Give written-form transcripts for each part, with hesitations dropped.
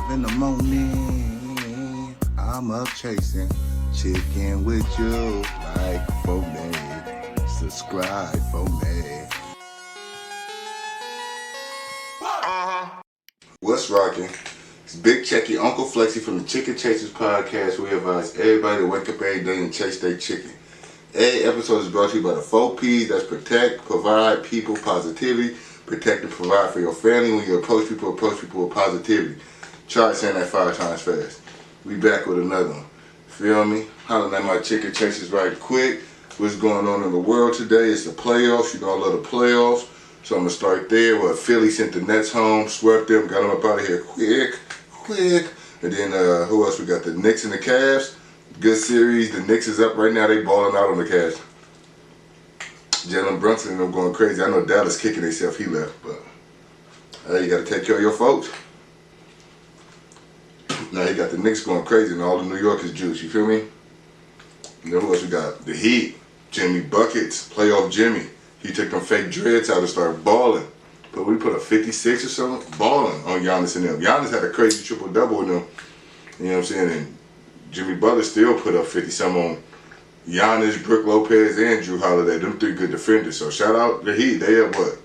5 in the morning, I'm up chasing chicken with you. Like for me, subscribe for me. What's rocking? It's Big Checky, Uncle Flexi from the Chicken Chasers podcast. We advise everybody to wake up every day and chase their chicken. Every episode is brought to you by the 4 P's. That's protect, provide, people, positivity. Protect and provide for your family. When you approach people with positivity. Try saying that 5 times fast. We back with another one. Feel me? Hollering at my Chicken Chasers right quick. What's going on in the world today? It's the playoffs. You know I love the playoffs. So I'm going to start there where Philly sent the Nets home, swept them, got them up out of here quick. And then who else we got? The Knicks and the Cavs. Good series. The Knicks is up right now. They balling out on the Cavs. Jalen Brunson and them going crazy. I know Dallas kicking themselves he left, but you got to take care of your folks. Now you got the Knicks going crazy and all the New Yorkers juice. You feel me? You know who else we got? The Heat. Jimmy Buckets. Playoff Jimmy. He took them fake dreads out and started balling. But we put a 56 or something, balling on Giannis and them. Giannis had a crazy triple-double with them. You know what I'm saying? And Jimmy Butler still put up 50-something on Giannis, Brook Lopez, and Drew Holiday. Them 3 good defenders. So shout out the Heat. They up what?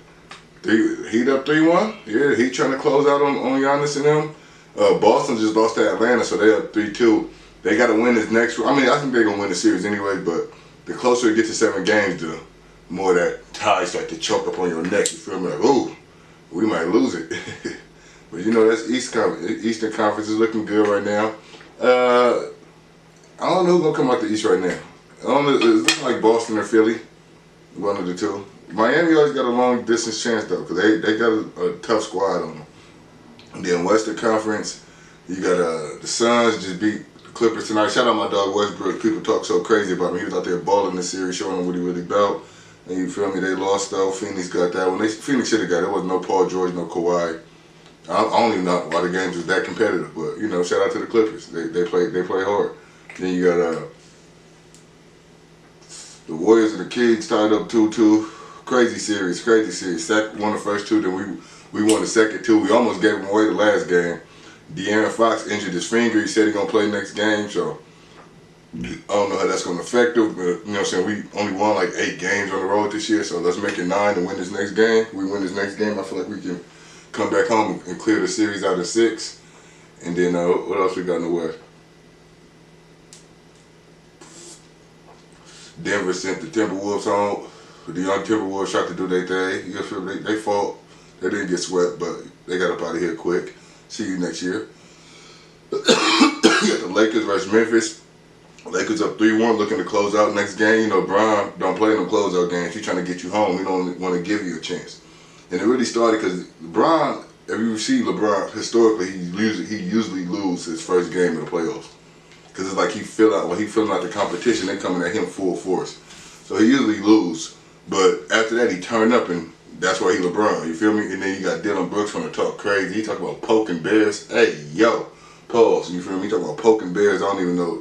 Heat up 3-1? Yeah, Heat trying to close out on Giannis and them. Boston just lost to Atlanta, so they up 3-2. They got to win this next. I mean, I think they're going to win the series anyway, but the closer it gets to 7 games, the more that tie start to choke up on your neck. You feel me? Like, ooh, we might lose it. But you know, that's Eastern Conference is looking good right now. I don't know who's going to come out the East right now. It's looking like Boston or Philly, one of the two. Miami always got a long distance chance though, because they got a tough squad on them. And then Western Conference, you got the Suns just beat the Clippers tonight. Shout out my dog Westbrook. People talk so crazy about him. He was out there balling the series, showing them what he really about. And you feel me? They lost though. Phoenix got that one. Phoenix should have got it. There was no Paul George, no Kawhi. I don't even know why the games was that competitive, but you know, shout out to the Clippers. They play hard. Then you got the Warriors and the Kings tied up 2-2. Crazy series. Won the first 2, then we won the second 2. We almost gave them away the last game. De'Aaron Fox injured his finger. He said he's going to play next game, so I don't know how that's going to affect him. But, you know what I'm saying? We only won like 8 games on the road this year, so let's make it 9 to win this next game. We win this next game, I feel like we can come back home and clear the series out of 6. And then what else we got in the West? Denver sent the Timberwolves home. The young Timberwolves tried to do their thing. You feel they fought. They didn't get swept, but they got up out of here quick. See you next year. You got the Lakers versus Memphis. Lakers up 3-1, looking to close out next game. You know, Bron don't play in them closeout games. He's trying to get you home. He don't want to give you a chance. And it really started because LeBron, if you see LeBron, historically, he usually loses his first game of the playoffs. Because it's like he feeling out the competition, they coming at him full force. So he usually lose. But after that, he turned up, and that's why he LeBron. You feel me? And then you got Dylan Brooks want to talk crazy. He talk about poking bears. Hey, yo, pause. You feel me? He talk about poking bears. I don't even know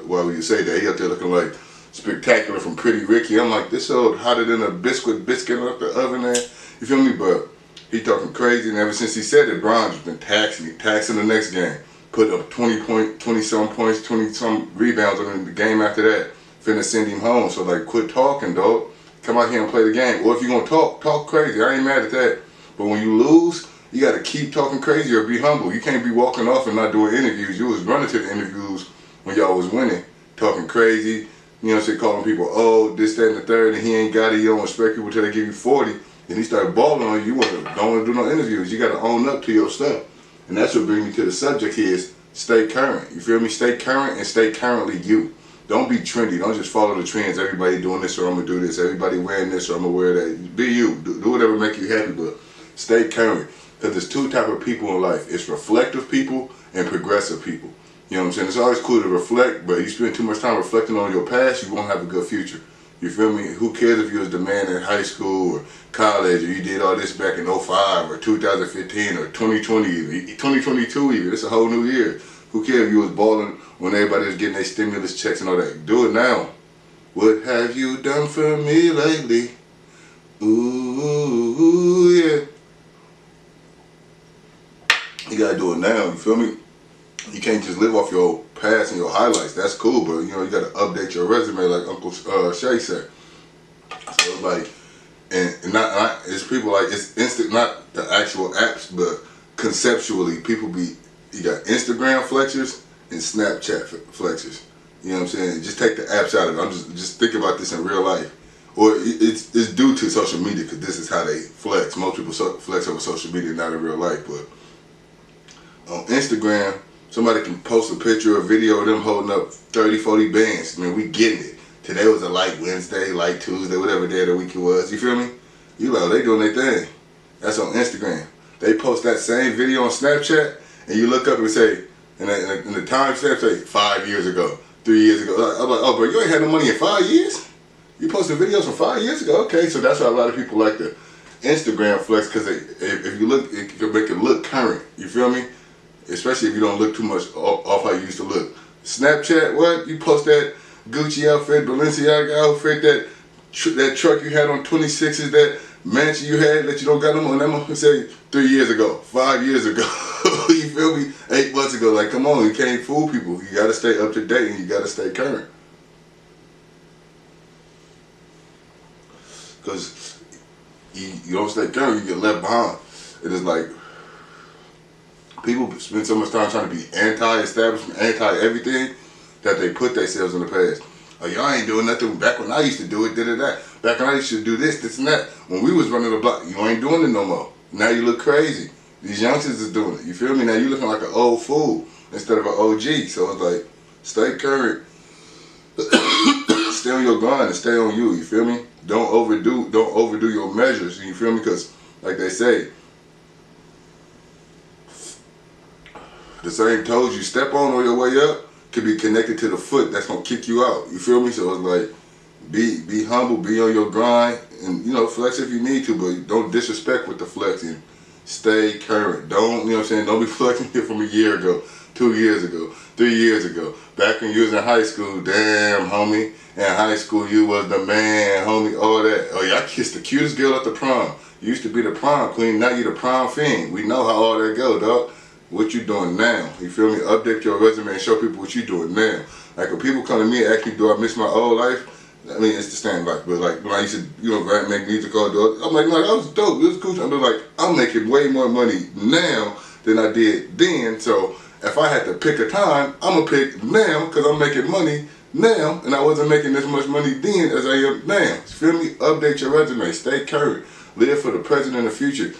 why would you say that. He up there looking like Spectacular from Pretty Ricky. I'm like, this old hotter than a biscuit off the oven there. You feel me? But he talking crazy, and ever since he said it, Bron's been taxing the next game. Put up 20-some points, 20-some rebounds on the game after that. Finna send him home. So like, quit talking, dog. Come out here and play the game. Or if you're gonna talk crazy. I ain't mad at that. But when you lose, you gotta keep talking crazy or be humble. You can't be walking off and not doing interviews. You was running to the interviews when y'all was winning, talking crazy. You know what I'm saying? Calling people, oh, this, that, and the third, and he ain't got it. You don't respect people till they give you 40. And he started balling on you. You don't want to do no interviews. You gotta own up to your stuff. And that's what brings me to the subject here is stay current. You feel me? Stay current and stay currently you. Don't be trendy. Don't just follow the trends. Everybody doing this or I'm going to do this. Everybody wearing this or I'm going to wear that. Be you. Do whatever make you happy, but stay current. Because there's 2 types of people in life. It's reflective people and progressive people. You know what I'm saying? It's always cool to reflect, but you spend too much time reflecting on your past, you won't have a good future. You feel me? Who cares if you was the man in high school or college or you did all this back in 05 or 2015 or 2020 even, 2022 even. It's a whole new year. Who cares if you was balling when everybody was getting their stimulus checks and all that? Do it now. What have you done for me lately? Ooh, yeah. You gotta do it now, you feel me? you can't just live off your past and your highlights. That's cool, but you know, you gotta update your resume like Uncle Shay said. So it's like, and not it's people like, it's instant, not the actual apps, but conceptually, people be, you got Instagram flexers and Snapchat flexers. You know what I'm saying? Just take the apps out of it. I'm just thinking about this in real life. Or it's due to social media, because this is how they flex. Most people flex over social media, not in real life. But on Instagram, somebody can post a picture or video of them holding up 30, 40 bands. I mean, we getting it. Today was a light Wednesday, light Tuesday, whatever day of the week it was. You feel me? You like, oh, they doing their thing. That's on Instagram. They post that same video on Snapchat, and you look up and say, and the timestamp say 5 years ago, 3 years ago. I'm like, oh, bro, you ain't had no money in 5 years? You posted videos from 5 years ago? Okay, so that's why a lot of people like the Instagram flex, because if you look, it can make it look current. You feel me? Especially if you don't look too much off how you used to look. Snapchat, what? You post that Gucci outfit, Balenciaga outfit, that truck you had on 26s, that mansion you had that you don't got no more. That must say 3 years ago, 5 years ago. You feel me? 8 months ago. Like, come on, you can't fool people. You gotta stay up to date and you gotta stay current. Because you don't stay current, you get left behind. It is like, people spend so much time trying to be anti-establishment, anti-everything, that they put themselves in the past. Oh, y'all ain't doing nothing back when I used to do it, da-da-da. Back when I used to do this and that. When we was running the block, you ain't doing it no more. Now you look crazy. These youngsters is doing it. You feel me? Now you looking like an old fool instead of an OG. So it's like, stay current. Stay on your grind and stay on you. You feel me? Don't overdo your measures. You feel me? Because like they say, the same toes you step on your way up could be connected to the foot that's gonna kick you out. You feel me? So it's like, be humble, be on your grind, and you know, flex if you need to, but don't disrespect with the flexing. Stay current. Don't, you know what I'm saying? Don't be flexing here from a year ago, 2 years ago, 3 years ago. Back when you was in high school, damn homie. In high school you was the man, homie, all that. Oh yeah, I kissed the cutest girl at the prom. You used to be the prom queen, now you the prom fiend. We know how all that go, dog. What you doing now? You feel me? Update your resume and show people what you doing now. Like when people come to me and ask me, do I miss my old life? I mean, it's the same life, but like when I used to, you know, make music all day, I'm like, no, that was dope. It was cool. I'm like, I'm making way more money now than I did then. So if I had to pick a time, I'm gonna pick now because I'm making money now, and I wasn't making as much money then as I am now. You feel me? Update your resume. Stay current. Live for the present and the future.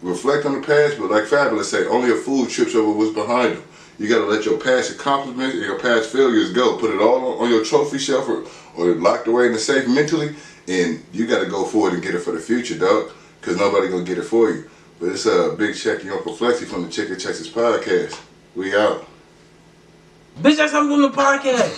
Reflect on the past, but like Fabulous say, only a fool trips over what's behind them. You gotta let your past accomplishments and your past failures go. Put it all on your trophy shelf or locked away in the safe mentally, and you gotta go forward and get it for the future, dog. Cause nobody gonna get it for you. But it's a big Checky Uncle Flexi from the Chicken Texas podcast. We out. Bitch, that's how I'm doing the podcast.